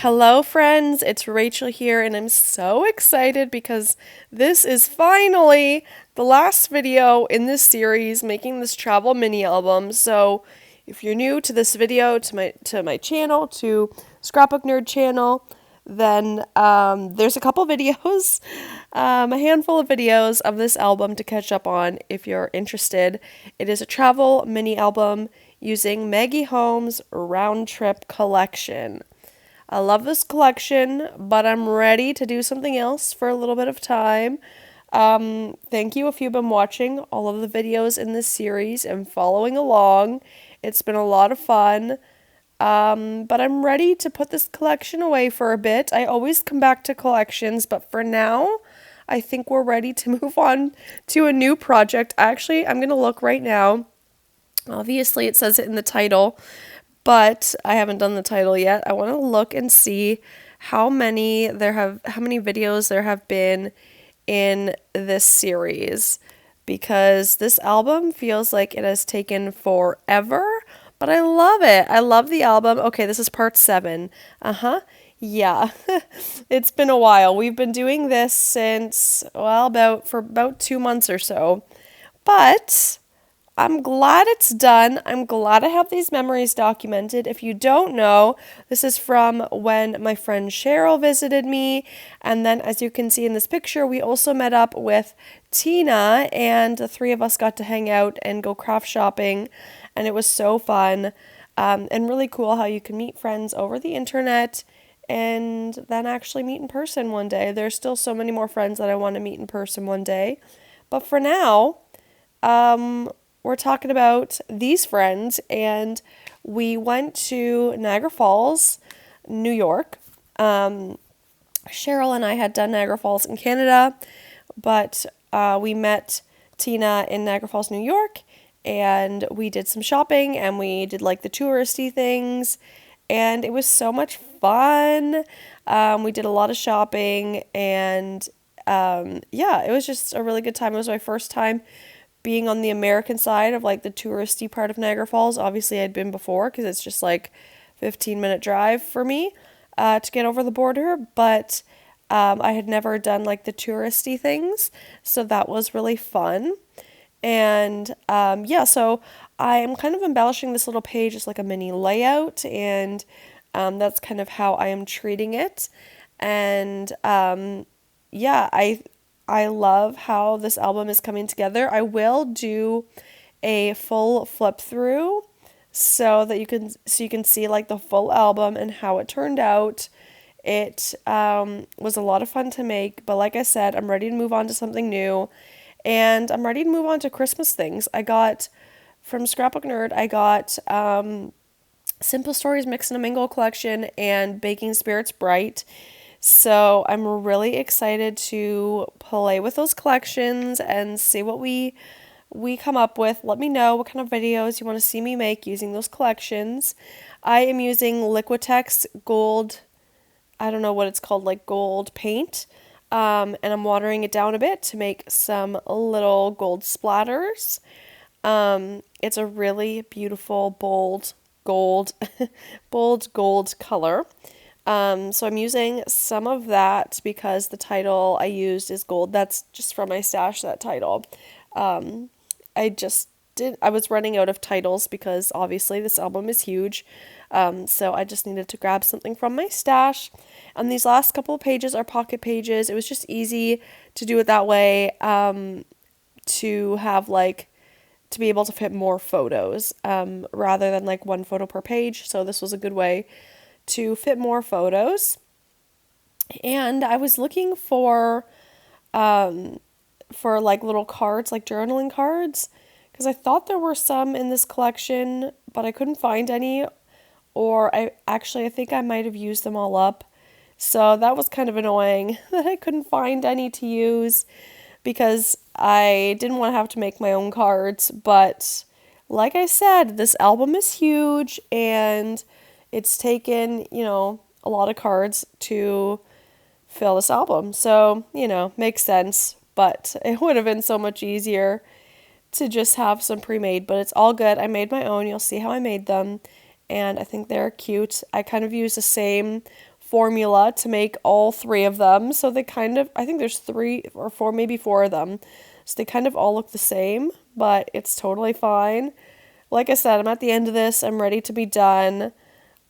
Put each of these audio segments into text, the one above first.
Hello, friends. It's Rachel here, and I'm so excited because this is finally the last video in this series making this travel mini album. So, if you're new to this video, to my channel, to Scrapbook Nerd channel, then there's a couple videos, a handful of videos of this album to catch up on if you're interested. It is a travel mini album using Maggie Holmes' round trip collection. I love this collection, but I'm ready to do something else for a little bit of time. Thank you if you've been watching all of the videos in this series and following along. It's been a lot of fun. But I'm ready to put this collection away for a bit. I always come back to collections, but for now, I think we're ready to move on to a new project. Actually, I'm going to look right now. Obviously, it says it in the title, but I haven't done the title yet. I want to look and see how many videos there have been in this series, because this album feels like it has taken forever, but I love it. I love the album. Okay, this is part 7. Yeah. It's been a while. We've been doing this since, well, about 2 months or so. But I'm glad it's done. I'm glad I have these memories documented. If you don't know, this is from when my friend Cheryl visited me. And then, as you can see in this picture, we also met up with Tina, and the three of us got to hang out and go craft shopping. And it was so fun, and really cool how you can meet friends over the internet and then actually meet in person one day. There's still so many more friends that I want to meet in person one day. But for now, we're talking about these friends, and we went to Niagara Falls, New York. Cheryl and I had done Niagara Falls in Canada, but we met Tina in Niagara Falls, New York, and we did some shopping, and we did like the touristy things, and it was so much fun. We did a lot of shopping, and yeah, it was just a really good time. It was my first time being on the American side of like the touristy part of Niagara Falls. Obviously, I'd been before because it's just like 15-minute drive for me to get over the border, but I had never done like the touristy things, so that was really fun. And yeah, so I am kind of embellishing this little page as like a mini layout, and that's kind of how I am treating it. And yeah, I love how this album is coming together. I will do a full flip through so that you can see like the full album and how it turned out. It was a lot of fun to make, but like I said, I'm ready to move on to something new, and I'm ready to move on to Christmas things. I got from Scrapbook Nerd, I got Simple Stories Mix and a Mingle collection and Baking Spirits Bright. So I'm really excited to play with those collections and see what we come up with. Let me know what kind of videos you want to see me make using those collections. I am using Liquitex gold, I don't know what it's called, like gold paint. And I'm watering it down a bit to make some little gold splatters. It's a really beautiful, bold gold, bold gold color. So I'm using some of that because the title I used is gold. That's just from my stash, that title. I was running out of titles because obviously this album is huge. So I just needed to grab something from my stash. And these last couple of pages are pocket pages. It was just easy to do it that way, to have like, to be able to fit more photos, rather than like one photo per page. So this was a good way to fit more photos. And I was looking for like little cards, like journaling cards, because I thought there were some in this collection, but I couldn't find any, or I think I might have used them all up. So that was kind of annoying that I couldn't find any to use, because I didn't want to have to make my own cards. But like I said, this album is huge, and it's taken, a lot of cards to fill this album. So, makes sense. But it would have been so much easier to just have some pre-made. But it's all good. I made my own. You'll see how I made them. And I think they're cute. I kind of use the same formula to make all three of them. So they kind of, I think there's 3 or 4, maybe 4 of them. So they kind of all look the same, but it's totally fine. Like I said, I'm at the end of this. I'm ready to be done.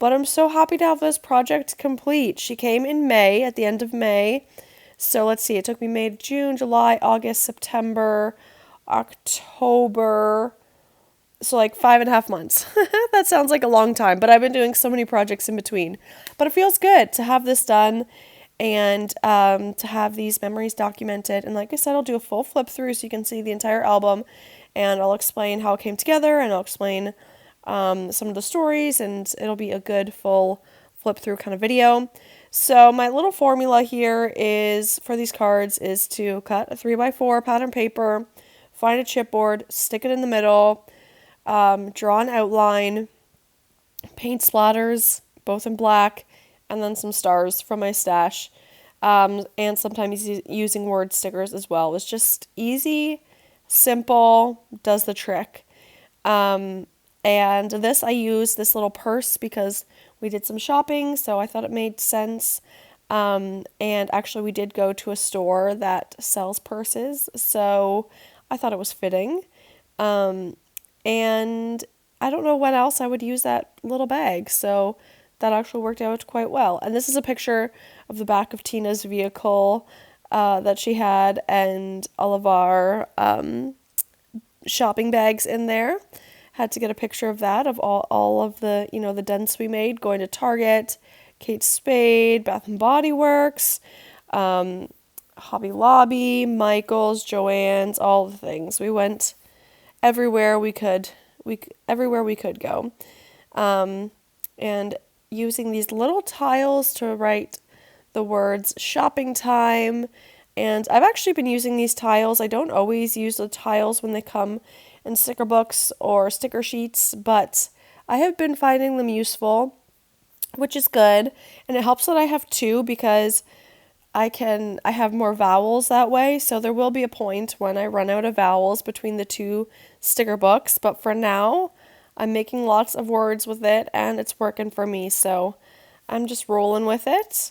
But I'm so happy to have this project complete. She came in May, at the end of May. So let's see, it took me May, June, July, August, September, October. So like 5.5 months. That sounds like a long time, but I've been doing so many projects in between. But it feels good to have this done and to have these memories documented. And like I said, I'll do a full flip through so you can see the entire album, and I'll explain how it came together, and I'll explain some of the stories, and it'll be a good full flip through kind of video. So my little formula here is for these cards is to cut a 3x4 pattern paper, find a chipboard, stick it in the middle, draw an outline, paint splatters, both in black, and then some stars from my stash, and sometimes using word stickers as well. It's just easy, simple, does the trick. And this, I used this little purse because we did some shopping, so I thought it made sense. And actually we did go to a store that sells purses, so I thought it was fitting. And I don't know when else I would use that little bag, so that actually worked out quite well. And this is a picture of the back of Tina's vehicle that she had, and all of our shopping bags in there. Had to get a picture of that, of all of the, the dents we made going to Target, Kate Spade, Bath and Body Works, Hobby Lobby, Michael's, Joann's, all the things. We went everywhere we could go. And using these little tiles to write the words shopping time. And I've actually been using these tiles. I don't always use the tiles when they come in sticker books or sticker sheets, but I have been finding them useful, which is good. And it helps that I have 2 because I have more vowels that way. So there will be a point when I run out of vowels between the 2 sticker books, but for now I'm making lots of words with it and it's working for me. So I'm just rolling with it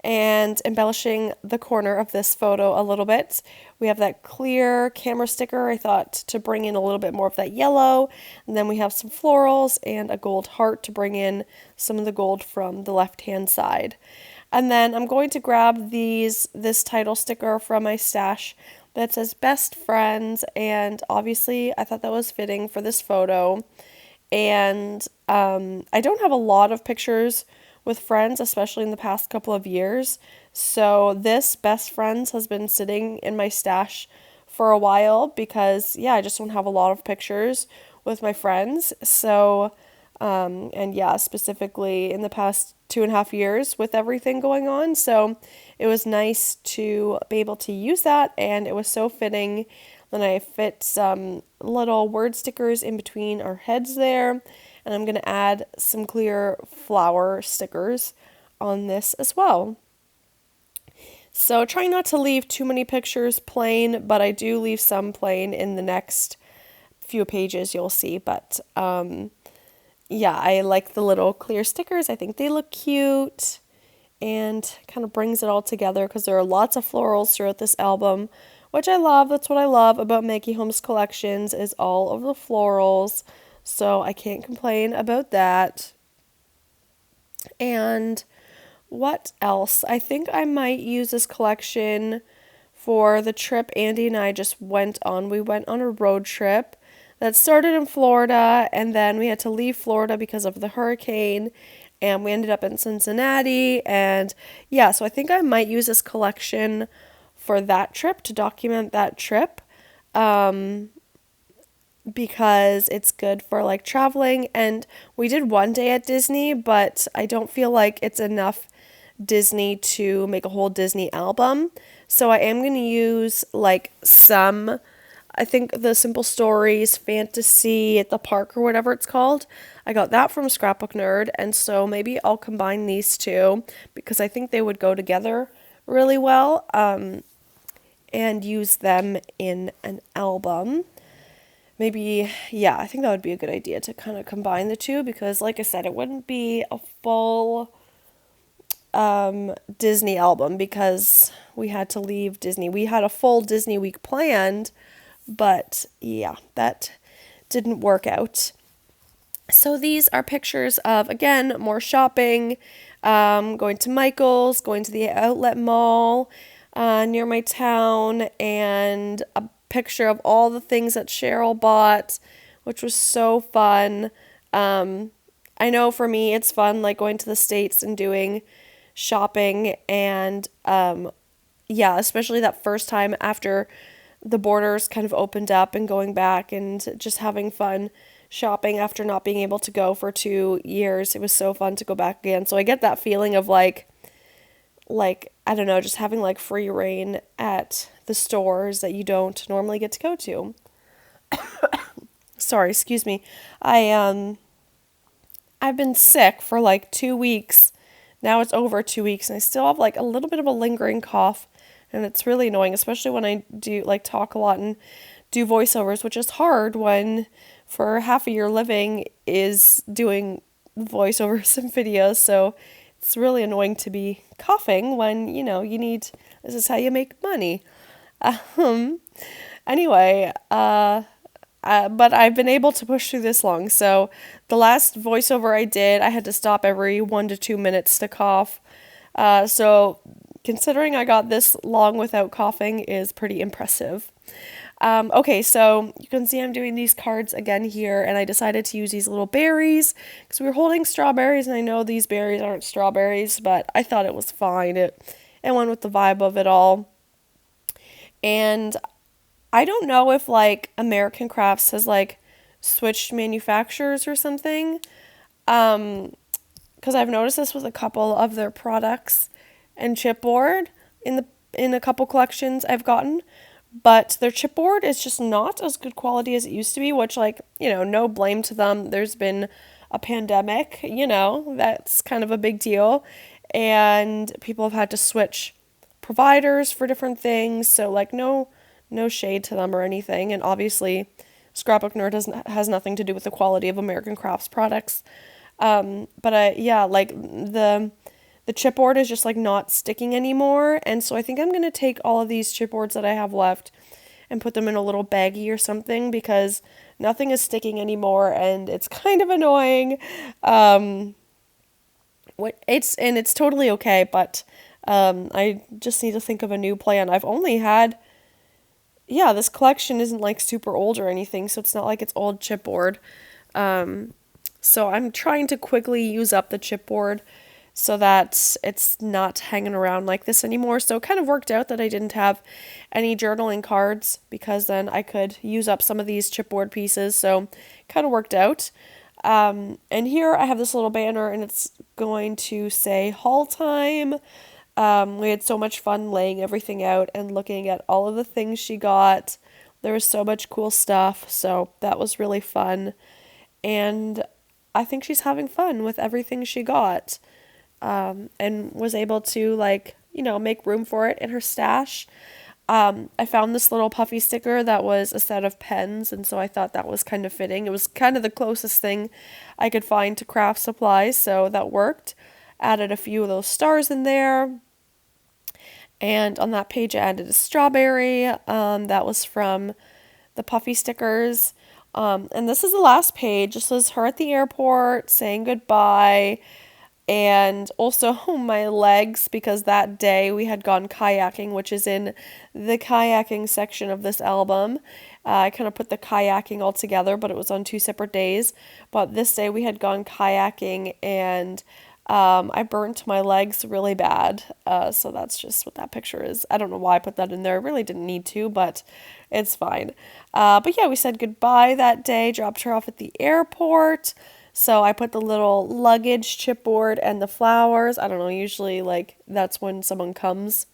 and embellishing the corner of this photo a little bit. We have that clear camera sticker. I thought to bring in a little bit more of that yellow, and then we have some florals and a gold heart to bring in some of the gold from the left-hand side. And then I'm going to grab this title sticker from my stash that says Best Friends, and obviously I thought that was fitting for this photo. And I don't have a lot of pictures with friends, especially in the past couple of years. So this Best Friends has been sitting in my stash for a while because, I just don't have a lot of pictures with my friends. So, specifically in the past 2.5 years with everything going on. So it was nice to be able to use that, and it was so fitting. Then I fit some little word stickers in between our heads there. And I'm going to add some clear flower stickers on this as well. So trying not to leave too many pictures plain, but I do leave some plain in the next few pages you'll see. But I like the little clear stickers. I think they look cute and kind of brings it all together because there are lots of florals throughout this album, which I love. That's what I love about Maggie Holmes collections, is all of the florals. So I can't complain about that. And what else? I think I might use this collection for the trip Andy and I just went on. We went on a road trip that started in Florida, and then we had to leave Florida because of the hurricane, and we ended up in Cincinnati. And so I think I might use this collection for that trip, to document that trip. Because it's good for like traveling. And we did one day at Disney, but I don't feel like it's enough Disney to make a whole Disney album. So I am going to use like some, I think the Simple Stories Fantasy at the Park or whatever it's called. I got that from Scrapbook Nerd, and so maybe I'll combine these 2 because I think they would go together really well, and use them in an album. Maybe, I think that would be a good idea to kind of combine the 2 because, like I said, it wouldn't be a full Disney album because we had to leave Disney. We had a full Disney week planned, but yeah, that didn't work out. So these are pictures of, again, more shopping, going to Michael's, going to the outlet mall near my town, and a picture of all the things that Cheryl bought, which was so fun. I know for me it's fun, like going to the States and doing shopping, and yeah, especially that first time after the borders kind of opened up and going back and just having fun shopping after not being able to go for 2 years. It was so fun to go back again. So I get that feeling of like I don't know, just having like free reign at the stores that you don't normally get to go to. Sorry, excuse me. I've been sick for like 2 weeks. Now it's over 2 weeks and I still have like a little bit of a lingering cough, and it's really annoying, especially when I do like talk a lot and do voiceovers, which is hard when for half of your living is doing voiceovers and videos. So it's really annoying to be coughing when, you need, this is how you make money. Um, anyway, but I've been able to push through this long. So the last voiceover I did, I had to stop every 1 to 2 minutes to cough. So considering I got this long without coughing is pretty impressive. Okay, so you can see I'm doing these cards again here, and I decided to use these little berries because we were holding strawberries, and I know these berries aren't strawberries, but I thought it was fine. It went with the vibe of it all. And I don't know if like American Crafts has like switched manufacturers or something. Because I've noticed this with a couple of their products and chipboard in a couple collections I've gotten. But their chipboard is just not as good quality as it used to be, which, like, no blame to them. There's been a pandemic, that's kind of a big deal. And people have had to switch providers for different things. So, like, no shade to them or anything. And obviously, Scrapbook Nerd has nothing to do with the quality of American Crafts products. Yeah, like, the chipboard is just like not sticking anymore, and so I think I'm going to take all of these chipboards that I have left and put them in a little baggie or something because nothing is sticking anymore and it's kind of annoying. It's totally okay, but I just need to think of a new plan. I've only had, yeah, this collection isn't like super old or anything, so it's not like it's old chipboard. So I'm trying to quickly use up the chipboard so that it's not hanging around like this anymore. So it kind of worked out that I didn't have any journaling cards because then I could use up some of these chipboard pieces. So kind of worked out. And here I have this little banner and it's going to say haul time. We had so much fun laying everything out and looking at all of the things she got. There was so much cool stuff. So that was really fun. And I think she's having fun with everything she got. And was able to make room for it in her stash. I found this little puffy sticker that was a set of pens, and so I thought that was kind of fitting. It was kind of the closest thing I could find to craft supplies, so that worked. Added a few of those stars in there. And on that page I added a strawberry. That was from the puffy stickers. And this is the last page. This was her at the airport saying goodbye. And also my legs, because that day we had gone kayaking, which is in the kayaking section of this album. I kind of put the kayaking all together, but it was on 2 separate days. But this day we had gone kayaking, and I burnt my legs really bad. So that's just what that picture is. I don't know why I put that in there. I really didn't need to, but it's fine. But yeah, we said goodbye that day, dropped her off at the airport. So I put the little luggage chipboard and the flowers. I don't know, usually that's when someone comes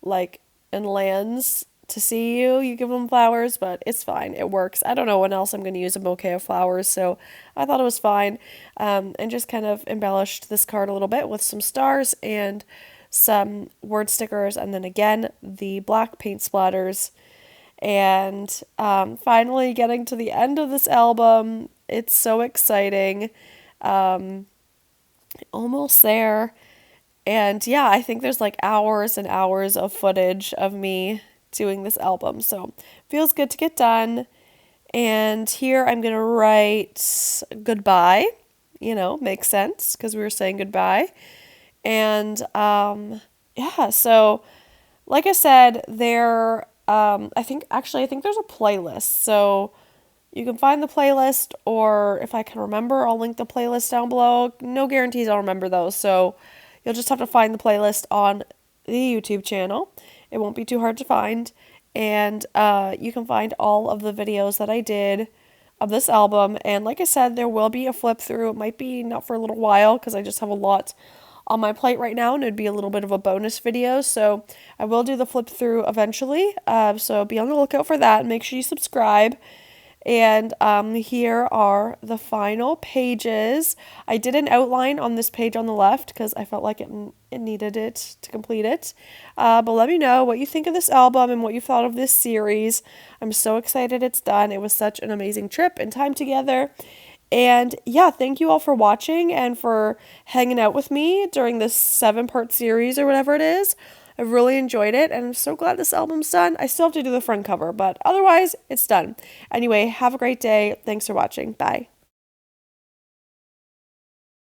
and lands to see you. You give them flowers, but it's fine. It works. I don't know when else I'm going to use a bouquet of flowers, so I thought it was fine. And just kind of embellished this card a little bit with some stars and some word stickers, and then again the black paint splatters. And finally getting to the end of this album. It's so exciting. Almost there. And yeah, I think there's like hours and hours of footage of me doing this album. So feels good to get done. And here I'm going to write goodbye. Makes sense because we were saying goodbye. And yeah, so like I said, I think there's a playlist. So you can find the playlist, or if I can remember, I'll link the playlist down below. No guarantees I'll remember those, so you'll just have to find the playlist on the YouTube channel. It won't be too hard to find, and you can find all of the videos that I did of this album. And like I said, there will be a flip through. It might be not for a little while because I just have a lot on my plate right now, and it'd be a little bit of a bonus video. So I will do the flip through eventually. So be on the lookout for that. Make sure you subscribe. And here are the final pages. I did an outline on this page on the left because I felt like it needed it to complete it. But let me know what you think of this album and what you thought of this series. I'm so excited it's done. It was such an amazing trip and time together. And yeah, thank you all for watching and for hanging out with me during this 7-part series or whatever it is. I've really enjoyed it, and I'm so glad this album's done. I still have to do the front cover, but otherwise, it's done. Anyway, have a great day. Thanks for watching. Bye.